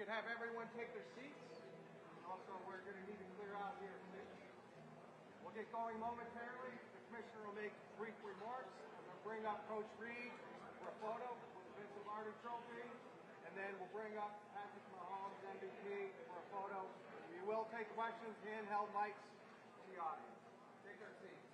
could have everyone take their seats. Also, we're going to need to clear out here. We'll get going momentarily. The commissioner will make brief remarks. I'm going to bring up Coach Reid for a photo with the Vince Lombardi Trophy. And then we'll bring up Patrick Mahomes, MVP, for a photo. We will take questions, handheld mics from the audience. Take their seats.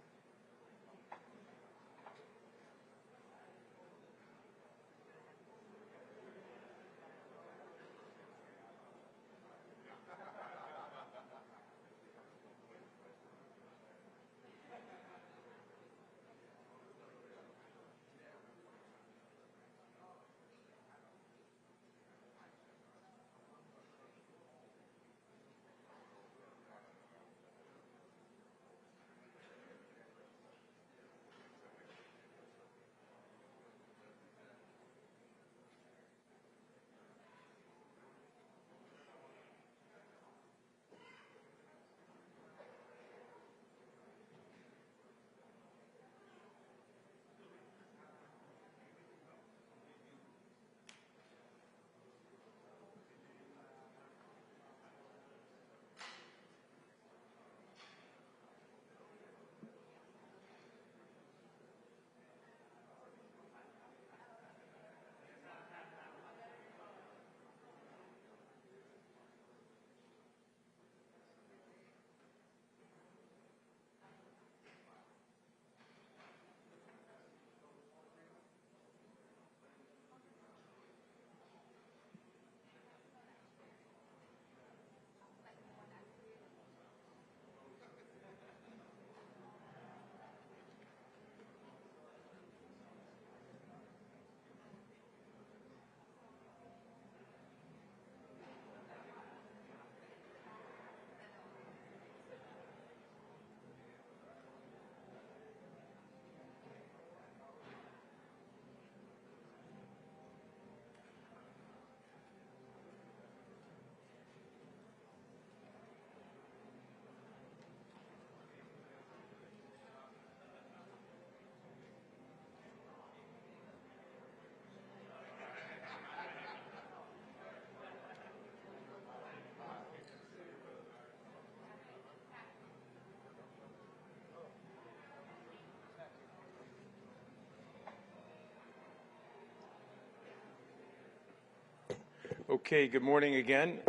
Okay, good morning again.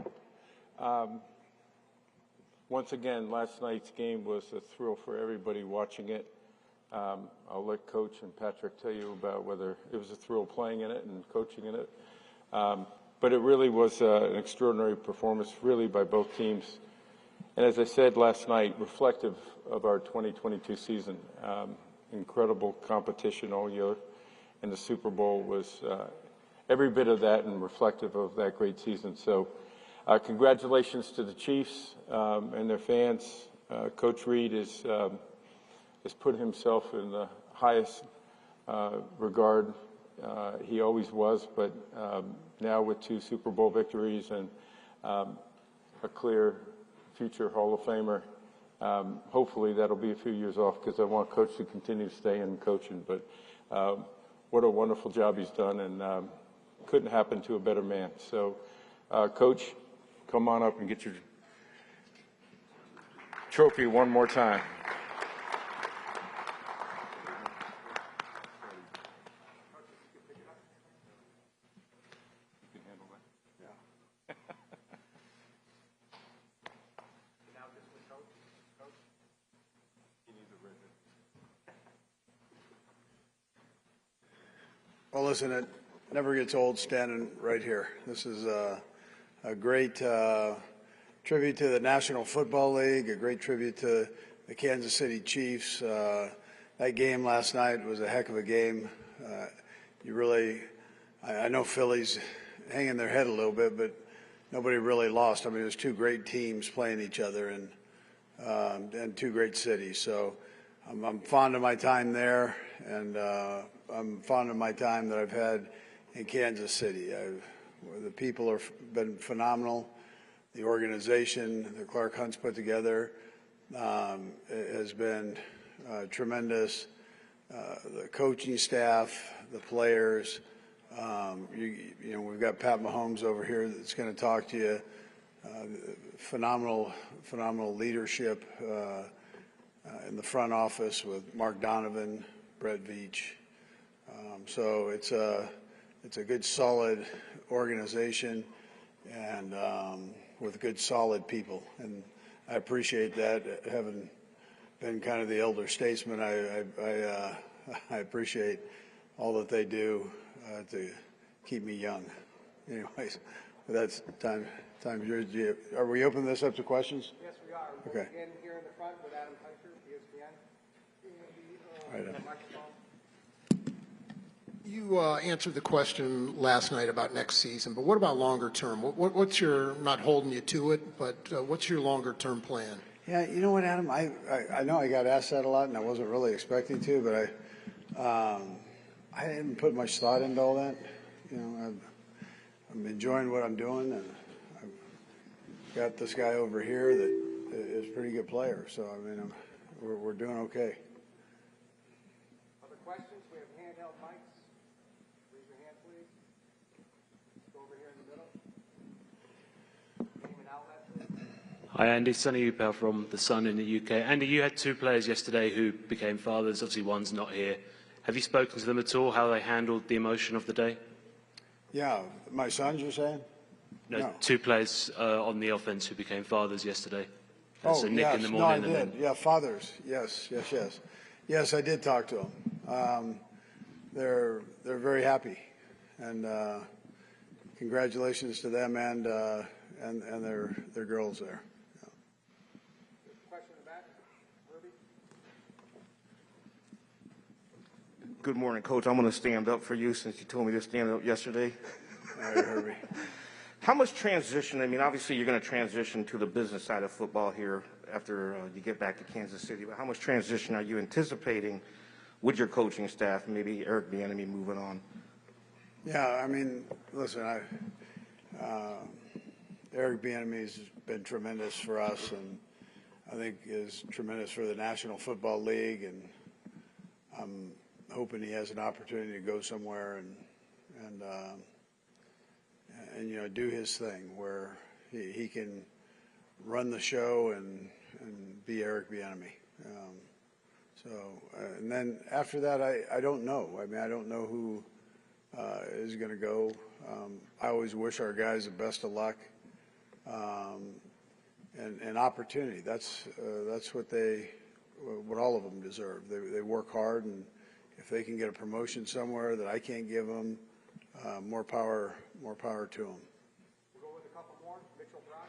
Once again, last night's game was a thrill for everybody watching it. I'll let Coach and Patrick tell you about whether it was a thrill playing in it and coaching in it. But it really was an extraordinary performance, really, by both teams. And as I said last night, reflective of our 2022 season. Incredible competition all year, and the Super Bowl was every bit of that and reflective of that great season. So congratulations to the Chiefs and their fans. Coach Reid has put himself in the highest regard. He always was, but now with 2 Super Bowl victories and a clear future Hall of Famer, hopefully that'll be a few years off because I want Coach to continue to stay in coaching. But what a wonderful job he's done, and couldn't happen to a better man. So, Coach, come on up and get your trophy one more time. You can handle that. Yeah. Now this is the coach. Coach? He needs a ribbon. Well, listen, it never gets old standing right here. This is a great tribute to the National Football League, a great tribute to the Kansas City Chiefs. That game last night was a heck of a game. I know Philly's hanging their head a little bit, but nobody really lost. I mean, it was 2 great teams playing each other and 2 great cities. So I'm fond of my time there, and I'm fond of my time that I've had in Kansas City. The people have been phenomenal. The organization that Clark Hunt's put together has been tremendous. The coaching staff, the players, You know, we've got Pat Mahomes over here that's going to talk to you. Phenomenal leadership in the front office with Mark Donovan, Brett Veach. So it's a good, solid organization, and with good, solid people. And I appreciate that. Having been kind of the elder statesman, I appreciate all that they do to keep me young. Anyways, that's time. Yours. Are we opening this up to questions? Yes, we are. We'll Okay. begin here in the front with Adam Hunter, ESPN. Right on. Microphone. You answered the question last night about next season, but what about longer term? What's your, not holding you to it, but what's your longer term plan? Yeah, you know what, Adam? I know I got asked that a lot, and I wasn't really expecting to, but I didn't put much thought into all that. You know, I'm enjoying what I'm doing, and I've got this guy over here that is a pretty good player. So I mean, we're doing okay. Other questions? We have handheld mics. Raise your hand, please. Go over here in the middle. Name and outlet, please. Hi, Andy. Sunny Upel from The Sun in the UK. Andy, you had two players yesterday who became fathers. Obviously, one's not here. Have you spoken to them at all, how they handled the emotion of the day? Yeah, my sons, you're saying? No. Two players on the offense who became fathers yesterday. Oh, So Nick yes. in the No, morning. I did. Yeah, fathers. Yes. Yes, I did talk to them. They're very happy, and congratulations to them and their girls there. Yeah. Question in the back. Ruby. Good morning, Coach. I'm going to stand up for you since you told me to stand up yesterday. All right, Herbie. How much transition, I mean, obviously you're going to transition to the business side of football here after you get back to Kansas City, but how much transition are you anticipating with your coaching staff, maybe Eric Bieniemy moving on? Yeah, I mean, listen, Eric Bieniemy has been tremendous for us, and I think is tremendous for the National Football League, and I'm hoping he has an opportunity to go somewhere and you know, do his thing where he can run the show and be Eric Bieniemy. And then after that, I don't know. I mean, I don't know who is going to go. I always wish our guys the best of luck and opportunity. That's what all of them deserve. They work hard, and if they can get a promotion somewhere that I can't give them, more power to them. We'll go with a couple more. Mitchell Brock.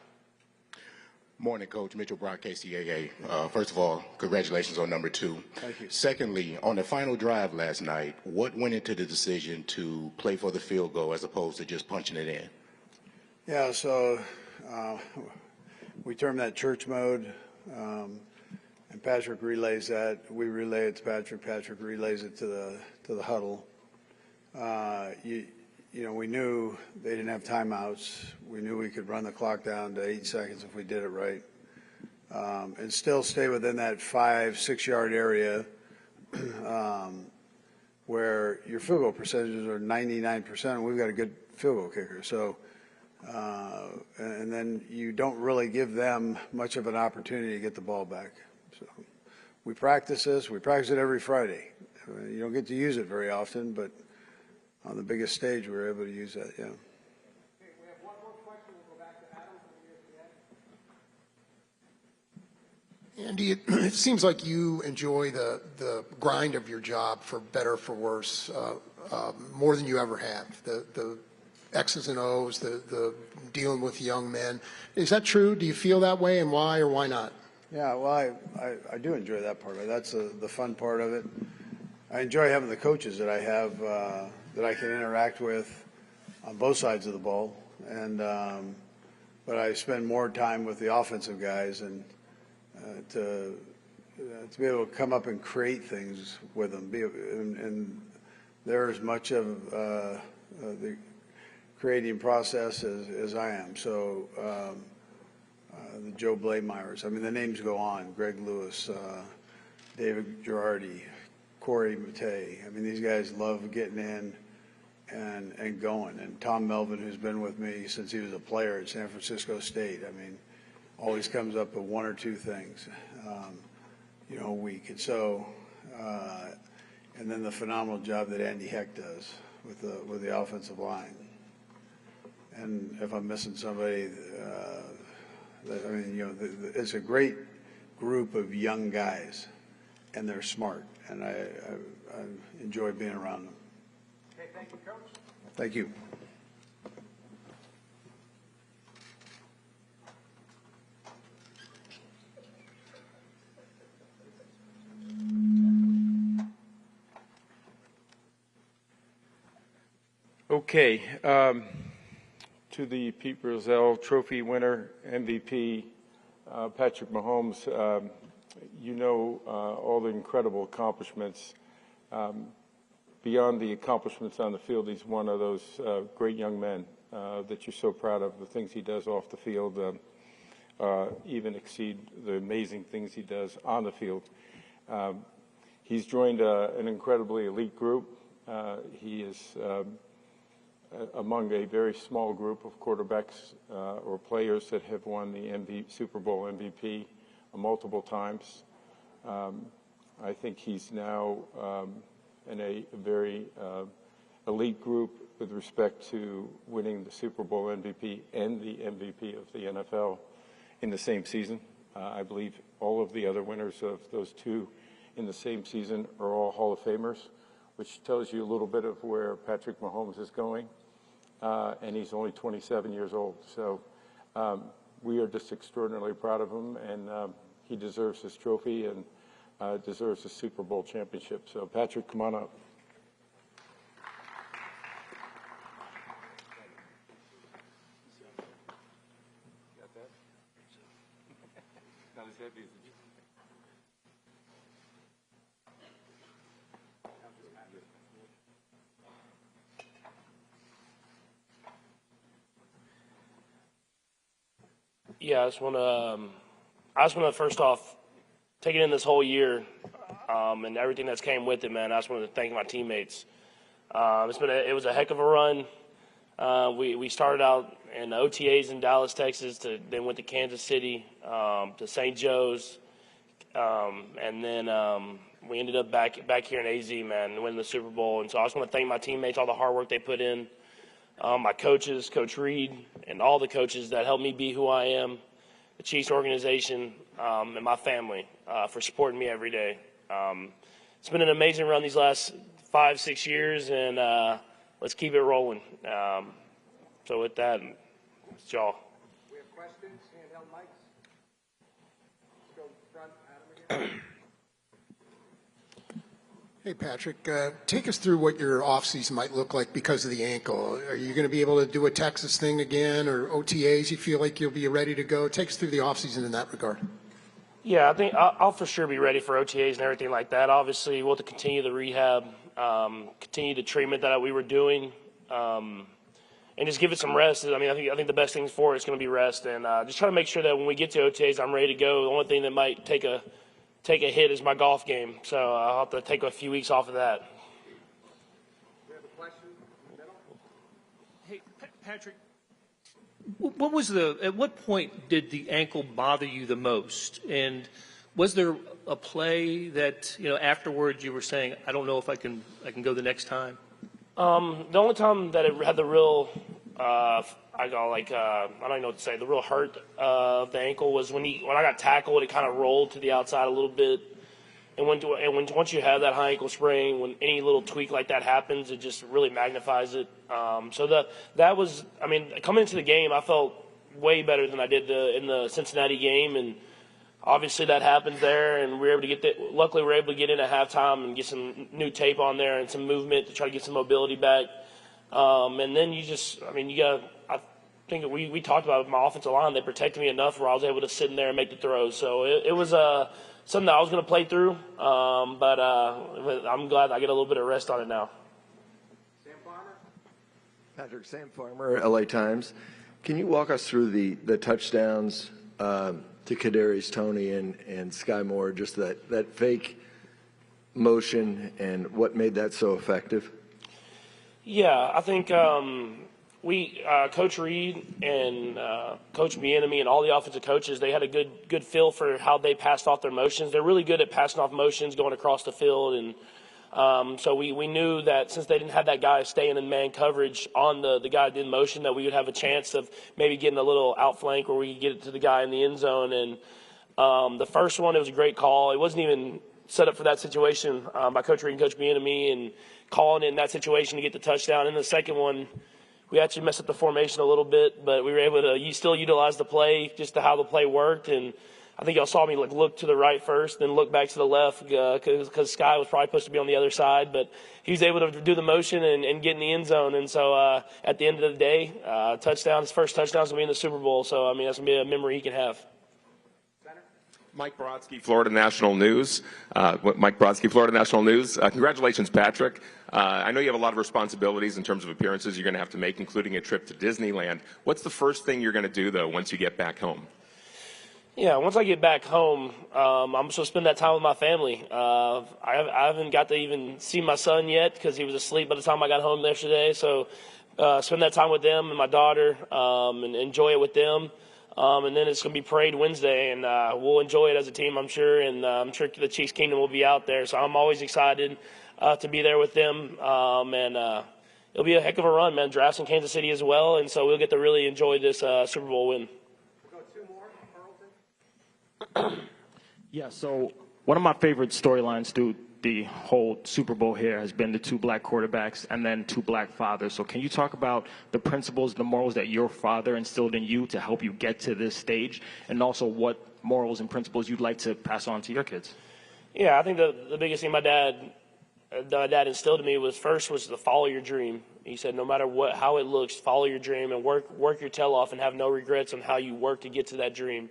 Morning, Coach. Mitchell Brock, KCAA. First of all, congratulations on number 2. Thank you. Secondly, on the final drive last night, what went into the decision to play for the field goal as opposed to just punching it in? Yeah, so we term that church mode, and Patrick relays that. We relay it to Patrick. Patrick relays it to the huddle. You know, we knew they didn't have timeouts. We knew we could run the clock down to 8 seconds if we did it right, and still stay within that 5-6 yard area where your field goal percentages are 99%, and we've got a good field goal kicker. So, and then you don't really give them much of an opportunity to get the ball back. So we practice this. We practice it every Friday. You don't get to use it very often, but on the biggest stage, we were able to use that, yeah. Okay, we have one more question. We'll go back to Adam from ESPN. Andy, it seems like you enjoy the grind of your job, for better, for worse, more than you ever have. The X's and O's, the dealing with young men. Is that true? Do you feel that way, and why or why not? Yeah, well, I do enjoy that part of it. That's the fun part of it. I enjoy having the coaches that I have that I can interact with on both sides of the ball, and but I spend more time with the offensive guys, and to be able to come up and create things with them, and they're as much of the creating process as I am. So the Joe Blameyers, I mean, the names go on, Greg Lewis, David Girardi, Corey Matei. I mean, these guys love getting in and going. And Tom Melvin, who's been with me since he was a player at San Francisco State, I mean, always comes up with one or two things, a week. And so, and then the phenomenal job that Andy Heck does with the offensive line. And if I'm missing somebody, it's a great group of young guys, and they're smart, and I enjoy being around them. Okay, thank you, Coach. Thank you. Okay, to the Pete Rozelle Trophy winner, MVP, Patrick Mahomes, all the incredible accomplishments. Beyond the accomplishments on the field, he's one of those great young men that you're so proud of. The things he does off the field even exceed the amazing things he does on the field. He's joined an incredibly elite group. He is among a very small group of quarterbacks or players that have won the Super Bowl MVP multiple times. I think he's now in a very elite group with respect to winning the Super Bowl MVP and the MVP of the NFL in the same season. I believe all of the other winners of those two in the same season are all Hall of Famers, which tells you a little bit of where Patrick Mahomes is going. And he's only 27 years old. So we are just extraordinarily proud of him, and he deserves his trophy and deserves a Super Bowl championship. So, Patrick, come on up. Got that? Not as heavy as it used to be. Yeah, I just want to first off take it in this whole year and everything that's came with it, man. I just wanted to thank my teammates. It was a heck of a run. We started out in OTAs in Dallas, Texas, then went to Kansas City, to St. Joe's, and then we ended up back here in AZ, man, winning the Super Bowl. And so I just want to thank my teammates, all the hard work they put in. My coaches, Coach Reid, and all the coaches that helped me be who I am, the Chiefs organization, and my family for supporting me every day. It's been an amazing run these last 5-6 years, and let's keep it rolling. So with that, it's y'all. We have questions, handheld mics. Let's go front, Adam again. Hey, Patrick, take us through what your offseason might look like because of the ankle. Are you going to be able to do a Texas thing again, or OTAs? You feel like you'll be ready to go? Take us through the offseason in that regard. Yeah, I think I'll for sure be ready for OTAs and everything like that. Obviously, we'll have to continue the rehab, continue the treatment that we were doing, and just give it some rest. I mean, I think the best thing for it is going to be rest, and just try to make sure that when we get to OTAs, I'm ready to go. The only thing that might take a hit is my golf game, so I'll have to take a few weeks off of that. We have a question in the middle. Hey, Patrick, at what point did the ankle bother you the most? And was there a play that, afterwards you were saying, I don't know if I can go the next time? The only time that it had the real, I don't even know what to say, the real hurt of the ankle was when I got tackled, it kind of rolled to the outside a little bit. And once you have that high ankle sprain, when any little tweak like that happens, it just really magnifies it. So that was, coming into the game, I felt way better than I did in the Cincinnati game, and obviously that happened there, and luckily we were able to get in at halftime and get some new tape on there and some movement to try to get some mobility back. And then I think we talked about it with my offensive line. They protected me enough where I was able to sit in there and make the throws. So it was something that I was going to play through, but I'm glad I get a little bit of rest on it now. Sam Farmer. Patrick, Sam Farmer, LA Times. Can you walk us through the touchdowns to Kadarius Toney and Sky Moore, just that fake motion and what made that so effective? Yeah, I think Coach Reid and Coach Bieniemy and all the offensive coaches, they had a good feel for how they passed off their motions. They're really good at passing off motions going across the field, and so we knew that since they didn't have that guy staying in man coverage on the guy in motion, that we would have a chance of maybe getting a little outflank where we could get it to the guy in the end zone. And the first one, it was a great call. It wasn't even set up for that situation by Coach Reid and Coach Bieniemy, and calling it in that situation to get the touchdown. And the second one, we actually messed up the formation a little bit, but we were able to still utilize the play, just to how the play worked. And I think y'all saw me look to the right first, then look back to the left because Sky was probably supposed to be on the other side. But he was able to do the motion and get in the end zone. And so at the end of the day, his first touchdown is going to be in the Super Bowl. So, I mean, that's going to be a memory he can have. Mike Brodsky, Florida National News. Congratulations, Patrick. I know you have a lot of responsibilities in terms of appearances you're going to have to make, including a trip to Disneyland. What's the first thing you're going to do, though, once you get back home? Yeah, once I get back home, I'm supposed to spend that time with my family. I haven't got to even see my son yet because he was asleep by the time I got home yesterday. So spend that time with them and my daughter and enjoy it with them. And then it's going to be Parade Wednesday, and we'll enjoy it as a team, I'm sure. And I'm sure the Chiefs Kingdom will be out there. So I'm always excited to be there with them. It'll be a heck of a run, man. Draft's in Kansas City as well, and so we'll get to really enjoy this Super Bowl win. We'll go two more. Carlton? Yeah, so one of my favorite storylines through the whole Super Bowl here has been the two black quarterbacks and then two black fathers. So can you talk about the principles, the morals that your father instilled in you to help you get to this stage, and also what morals and principles you'd like to pass on to your kids? Yeah, I think the biggest thing my dad instilled in me was to follow your dream. He said, no matter how it looks, follow your dream and work your tail off and have no regrets on how you work to get to that dream.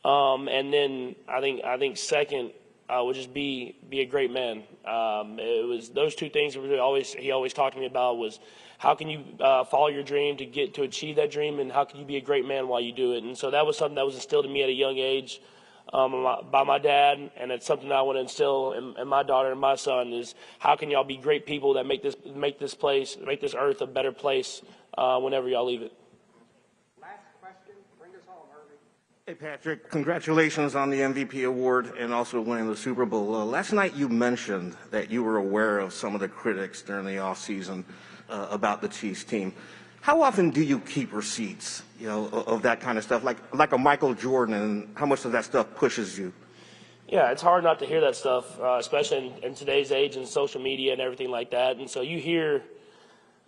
And then I think second would just be a great man. It was those two things that he always talked to me about was how can you follow your dream to achieve that dream, and how can you be a great man while you do it. And so that was something that was instilled in me at a young age by my dad, and it's something that I want to instill in my daughter and my son is how can y'all be great people that make this earth a better place whenever y'all leave it. Last question. Bring us home, Irving. Hey, Patrick, congratulations on the MVP award and also winning the Super Bowl. Last night you mentioned that you were aware of some of the critics during the offseason about the Chiefs team. How often do you keep receipts, of that kind of stuff, like a Michael Jordan, and how much of that stuff pushes you? Yeah, it's hard not to hear that stuff, especially in today's age and social media and everything like that. And so you hear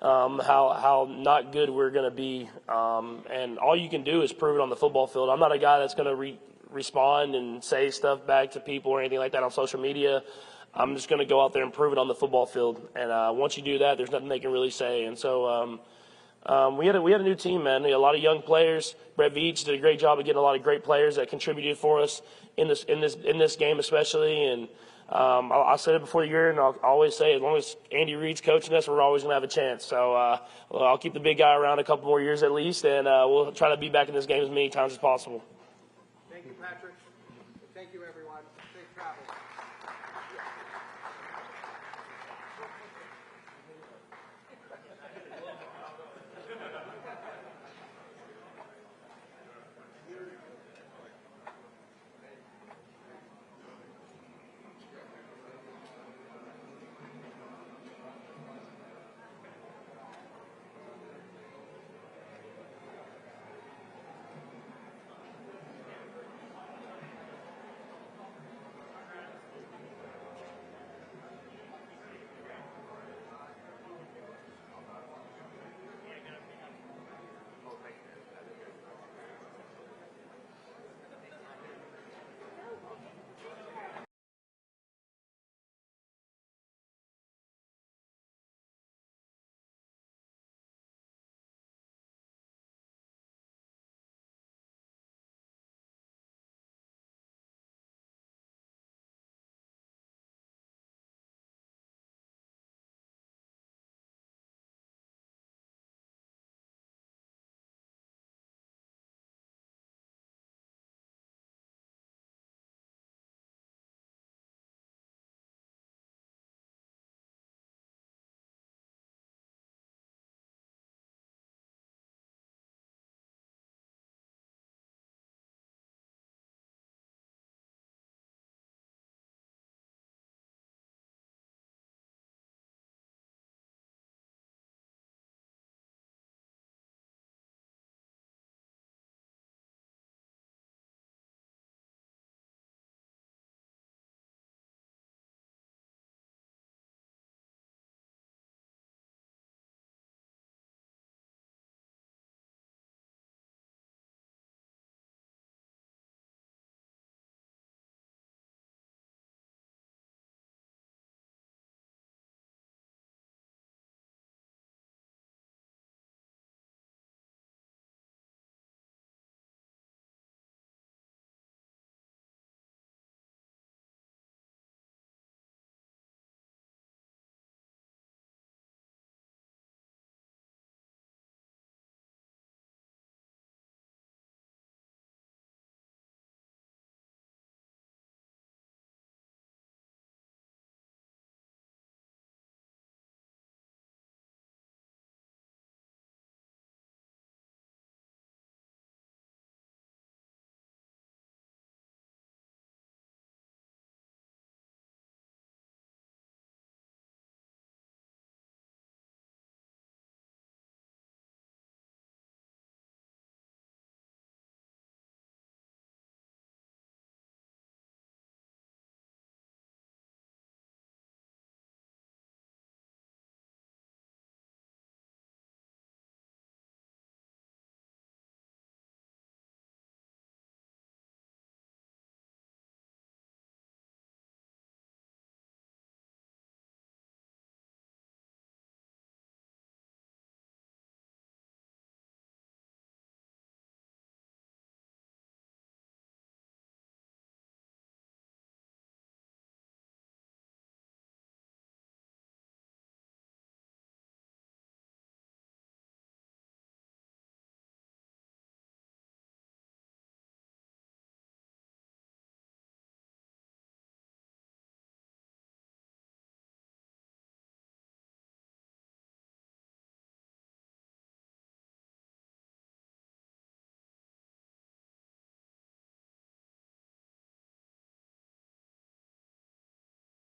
how not good we're going to be, and all you can do is prove it on the football field. I'm not a guy that's going to respond and say stuff back to people or anything like that on social media. I'm just going to go out there and prove it on the football field. And once you do that, there's nothing they can really say. And so we had a new team, man. We had a lot of young players. Brett Veach did a great job of getting a lot of great players that contributed for us in this game, especially. And I said it before the year, and I'll always say, as long as Andy Reid's coaching us, we're always going to have a chance. So I'll keep the big guy around a couple more years at least, and we'll try to be back in this game as many times as possible. Thank you, Patrick. Thank you, everyone. Safe travels.